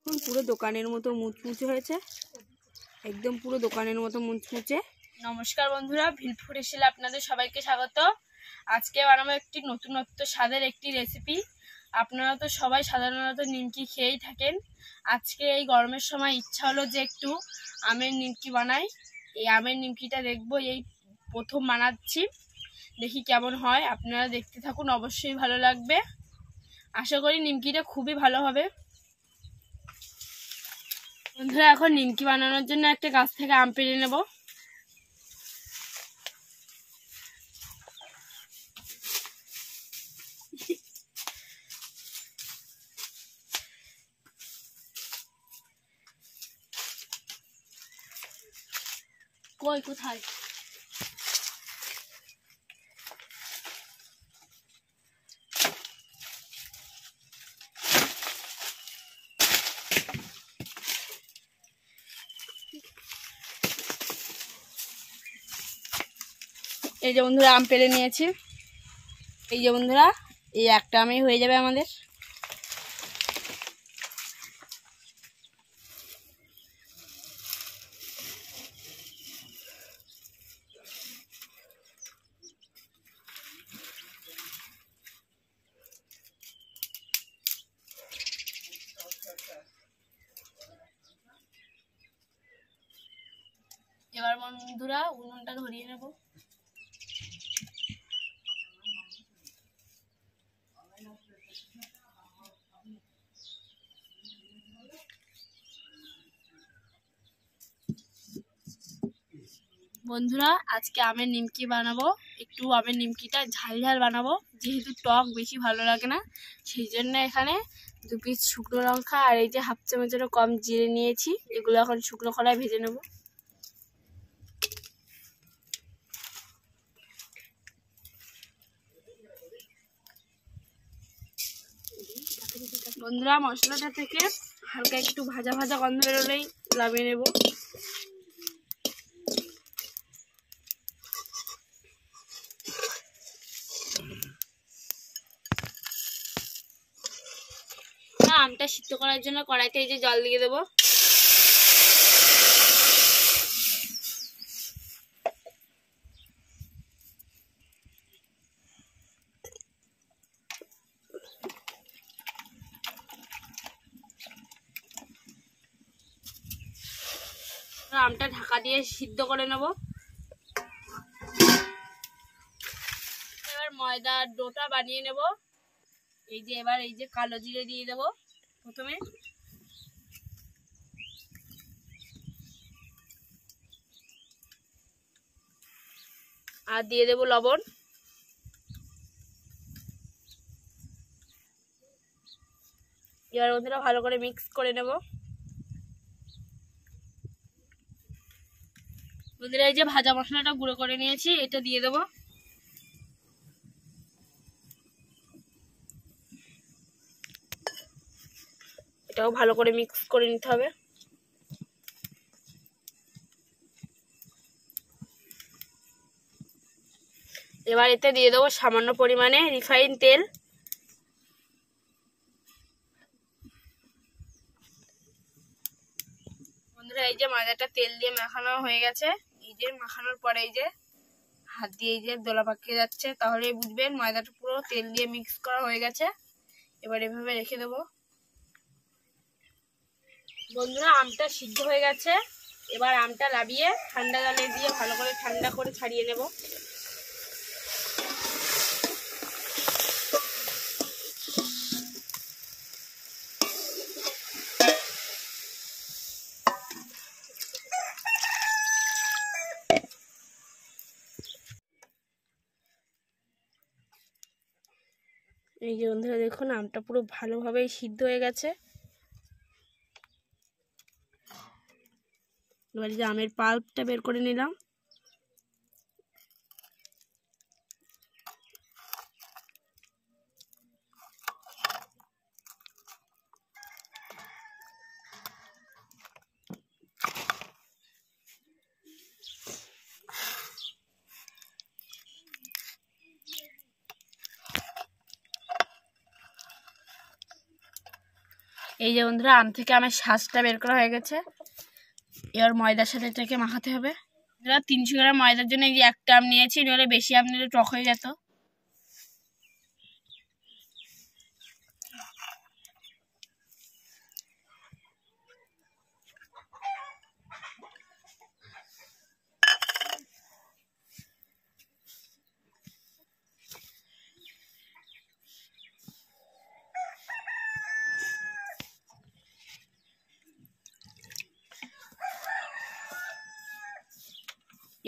পুরো দোকানের মতো মুচমুচে হয়েছে, একদম পুরো দোকানের মতো মুচমুচে। নমস্কার বন্ধুরা, ভিল ফুড এসেলে আপনাদের সবাইকে স্বাগত। আজকে বানাবো একটি নতুনত্ব স্বাদের একটি রেসিপি। আপনারা তো সবাই সাধারণত নিমকি খেয়েই থাকেন। আজকে এই গরমের সময় ইচ্ছা হলো যে একটু আমের নিমকি বানাই। এই আমের নিমকিটা দেখবো, এই প্রথম বানাচ্ছি, দেখি কেমন হয়। আপনারা দেখতে থাকুন, অবশ্যই ভালো লাগবে। আশা করি নিমকিটা খুবই ভালো হবে। বন্ধুরা, এখন নিমকি বানানোর জন্য একটা গাছ থেকে আম পেড়ে নেব। কই কোথায়? এই যে বন্ধুরা, আম পেড়ে নিয়েছি। এই যে বন্ধুরা, এই একটা আমই হয়ে যাবে আমাদের। এবার বন্ধুরা উনুনটা ধরিয়ে নেব। বন্ধুরা, আজকে আমের নিমকি বানাবো। একটু আমের নিমকিটা ঝাল ঝাল বানাবো, যেহেতু টক বেশি ভালো লাগে না, সেই জন্য এখানে 2 পিস শুকনো লঙ্কা আর এই যে হাফ চামচেরও কম জিরে নিয়েছি। এগুলো এখন শুকনো কড়ায় ভেজে নেব। বন্ধুরা, মশলাটা থেকে হালকা একটু ভাজা ভাজা গন্ধ বেরোলেই নামিয়ে নেব। আমটা সিদ্ধ করার জন্য কড়াইতে এই যে জল দিয়ে দেবো। আমটা ঢাকা দিয়ে সিদ্ধ করে নেব। এবার ময়দার ডোটা বানিয়ে নেব। এই যে এবার এই যে কালো জিরে দিয়ে দেব প্রথমে। আর দিয়ে দেব লবণ। এবার বন্ধুরা ভালো করে মিক্স করে নেব। বন্ধুরা, এই যে ভাজা মশলাটা গুঁড়ো করে নিয়েছি, এটা দিয়ে দেব। এটাও ভালো করে মিক্স করে নিতে হবে। এবার এতে দিয়ে দেবো সামান্য পরিমাণে রিফাইন তেল। বন্ধুরা, এই যে ময়দাটা তেল দিয়ে মাখানো হয়ে গেছে। এই যে মাখানোর পরে এই যে হাত দিয়ে এই যে দোলা পাকিয়ে যাচ্ছে, তাহলে বুঝবেন ময়দাটা পুরো তেল দিয়ে মিক্স করা হয়ে গেছে। এবার এভাবে রেখে দেবো। বন্ধুরা, আমটা সিদ্ধ হয়ে গেছে। এবার আমটা নাবিয়ে ঠান্ডা জলে দিয়ে ভালো করে ঠান্ডা করে ছাড়িয়ে নেব। এই যে বন্ধুরা দেখুন, আমটা পুরো ভালোভাবেই সিদ্ধ হয়ে গেছে। এবার যে আমের পাল্পটা বের করে নিলাম। এই যে বন্ধুরা আম থেকে আমার শাঁসটা বের করা হয়ে গেছে। এবার ময়দার সাথে এটাকে মাখাতে হবে। 300 গ্রাম ময়দার জন্য এই যে একটা আম নিয়েছি, নাহলে বেশি আম নিলে টক হয়ে যেত।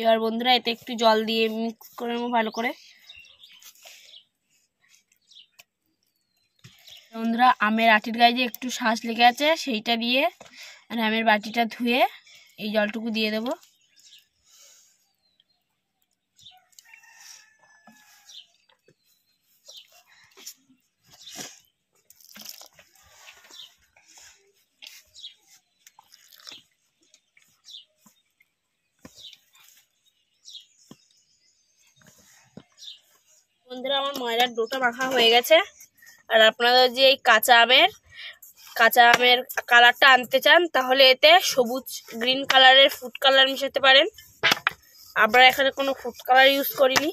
এবার বন্ধুরা এতে একটু জল দিয়ে মিক্স করে নেবো ভালো করে। বন্ধুরা আমের আটির গায়ে যে একটু শাঁস লেগে আছে সেইটা দিয়ে আর আমের বাটিটা ধুয়ে এই জলটুকু দিয়ে দেবো। বন্ধুরা আমার ময়দার ডোটা মাখা হয়ে গেছে। আর আপনারা যে এই কাঁচা আমের কালারটা আনতে চান তাহলে এতে সবুজ গ্রিন কালারের ফুড কালার মিশাতে পারেন। আমরা এখানে কোনো ফুড কালার ইউজ করিনি।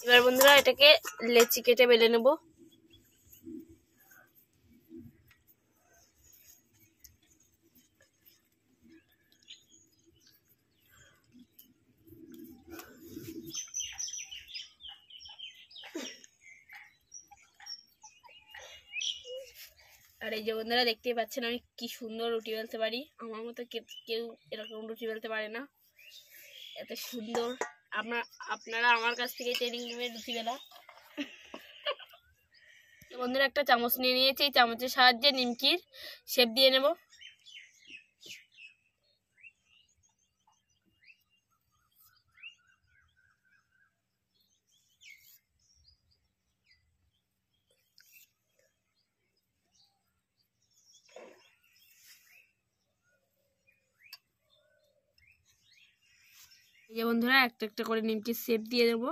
এবার বন্ধুরা এটাকে লেচি কেটে বেলে নেব। আর এই যে বন্ধুরা দেখতেই পাচ্ছেন আমি কি সুন্দর রুটি বেলতে পারি। আমার মতো কেউ এরকম রুটি বেলতে পারে না, এত সুন্দর। আপনারা আমার কাছ থেকে ট্রেনিং নেবেন রুটি বেলা। বন্ধুরা একটা চামচ নিয়ে নিয়েছি, এই চামচের সাহায্যে নিমকির শেপ দিয়ে নেব। এই যে বন্ধুরা একটা একটা করে নিমকির শেপ দিয়ে দেবো।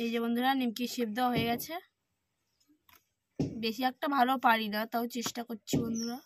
এই যে বন্ধুরা নিমকি শেপ দেওয়া হয়ে গেছে। বেশি একটা ভালো পারি না, তাও চেষ্টা করছি বন্ধুরা।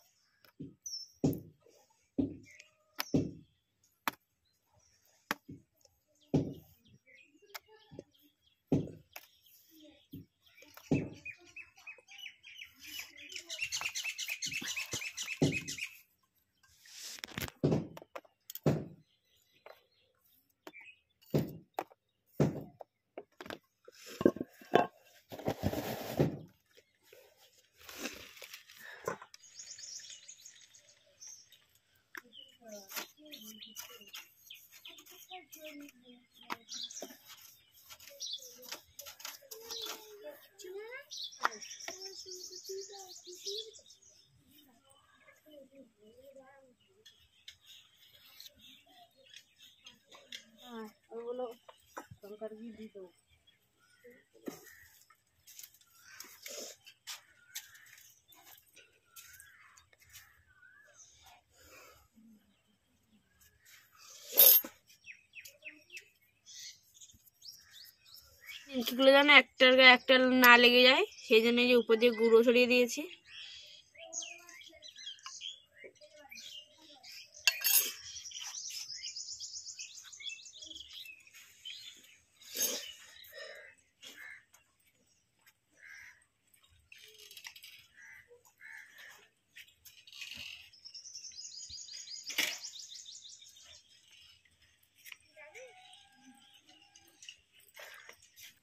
ওগুলো তরকারি দিয়ে দেবো। নিমকিগুলো যেন একটার গায়ে একটা না লেগে যায় সেই জন্য যে উপর দিয়ে গুঁড়ো ছড়িয়ে দিয়েছি।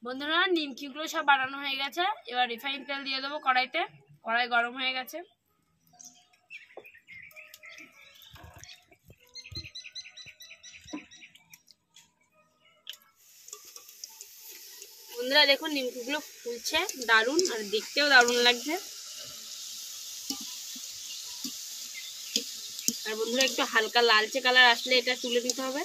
বন্ধুরা নিমকিগুলো সব বানানো হয়ে গেছে। এবার রিফাইন তেল দিয়ে দেবো কড়াইতে। কড়াই গরম হয়ে গেছে। বন্ধুরা দেখুন নিমকিগুলো ফুলছে, দারুণ, আর দেখতেও দারুণ লাগছে। আর বন্ধুরা একটু হালকা লালচে কালার আসলে এটা তুলে দিতে হবে।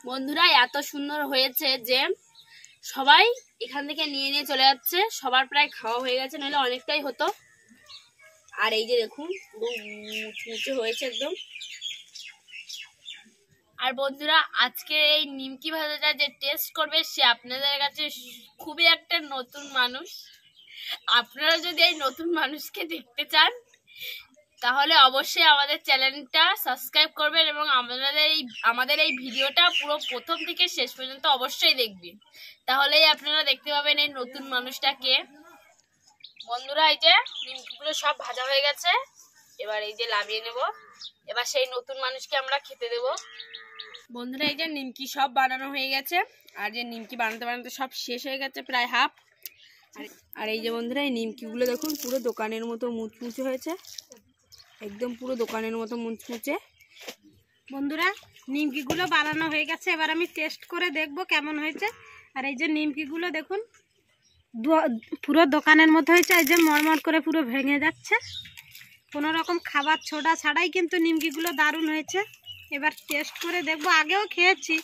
বন্ধুরা এত সুন্দর হয়েছে যে সবাই এখান থেকে নিয়ে নিয়ে চলে যাচ্ছে। সবার প্রায় খাওয়া হয়ে গেছে, নইলে অনেকটাই হতো। আর এই যে দেখুন মুচমুচে হয়েছে একদম। আর বন্ধুরা আজকে এই নিমকি ভাজাটা যে টেস্ট করবে সে আপনাদের কাছে খুবই একটা নতুন মানুষ। আপনারা যদি এই নতুন মানুষকে দেখতে চান তাহলে অবশ্যই আমাদের চ্যানেলটা সাবস্ক্রাইব করবেন এবং আমাদের এই ভিডিওটা পুরো প্রথম থেকে শেষ পর্যন্ত অবশ্যই দেখবেন। তাহলেই আপনারা দেখতে পাবেন এই নতুন মানুষটাকে। বন্ধুরা এই যে নিমকিগুলো সব ভাজা হয়ে গেছে। এবার এই যে নামিয়ে নেব। এবার সেই নতুন মানুষকে আমরা খেতে দেব। বন্ধুরা এই যে নিমকি সব বানানো হয়ে গেছে। আর যে নিমকি বানাতে বানাতে সব শেষ হয়ে গেছে, প্রায় হাফ। আর এই যে বন্ধুরা এই নিমকিগুলো দেখুন পুরো দোকানের মতো মুচমুচে হয়েছে, একদম পুরো দোকানের মতো মুচমুচে। বন্ধুরা নিমকিগুলো বানানো হয়ে গেছে। এবার আমি টেস্ট করে দেখব কেমন হয়েছে। আর এই যে নিমকিগুলো দেখুন পুরো দোকানের মতো হয়েছে। এই যে মরমর করে পুরো ভেঙে যাচ্ছে, কোনো রকম খাবার ছোড়া ছাড়াই কিন্তু নিমকিগুলো দারুণ হয়েছে। এবার টেস্ট করে দেখব, আগেও খেয়েছি।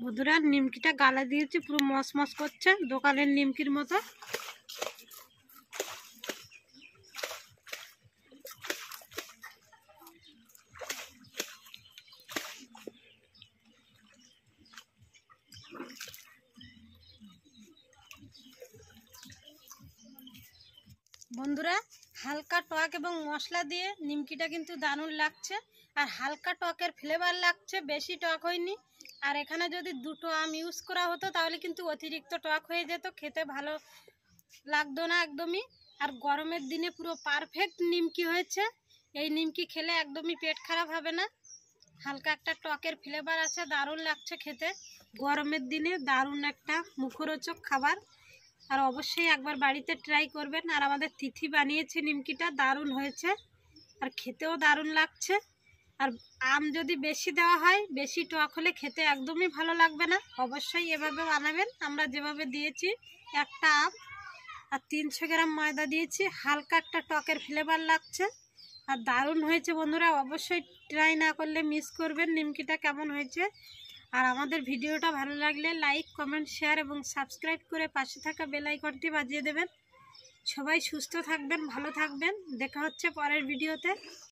বন্ধুরা নিমকিটা গালে দিয়েছি, পুরো মসমস করছে দোকানের নিমকির মতো। বন্ধুরা হালকা টক এবং মশলা দিয়ে নিমকিটা কিন্তু দারুণ লাগছে। আর হালকা টকের ফ্লেভার লাগছে, বেশি টক হয়নি। আর এখানে যদি দুটো আম ইউজ করা হতো তাহলে কিন্তু অতিরিক্ত টক হয়ে যেত, খেতে ভালো লাগতো না একদমই। আর গরমের দিনে পুরো পারফেক্ট নিমকি হয়েছে। এই নিমকি খেলে একদমই পেট খারাপ হবে না। হালকা একটা টকের ফ্লেভার আছে, দারুণ লাগছে খেতে। গরমের দিনে দারুণ একটা মুখরোচক খাবার। আর অবশ্যই একবার বাড়িতে ট্রাই করবেন। আর আমাদের তিথি বানিয়েছে নিমকিটা, দারুণ হয়েছে আর খেতেও দারুণ লাগছে। আর আম যদি বেশি দেওয়া হয়, বেশি টক হলে খেতে একদমই ভালো লাগবে না। অবশ্যই এভাবে বানাবেন আমরা যেভাবে দিয়েছি। একটা আম আর 300 গ্রাম ময়দা দিয়েছি, হালকা একটা টকের ফ্লেভার লাগছে আর দারুণ হয়েছে। বন্ধুরা অবশ্যই ট্রাই না করলে মিস করবেন নিমকিটা কেমন হয়েছে। আর আমাদের ভিডিওটা ভালো লাগলে লাইক, কমেন্ট, শেয়ার এবং সাবস্ক্রাইব করে পাশে থাকা বেল আইকনটি বাজিয়ে দেবেন। সবাই সুস্থ থাকবেন, ভালো থাকবেন। দেখা হচ্ছে পরের ভিডিওতে।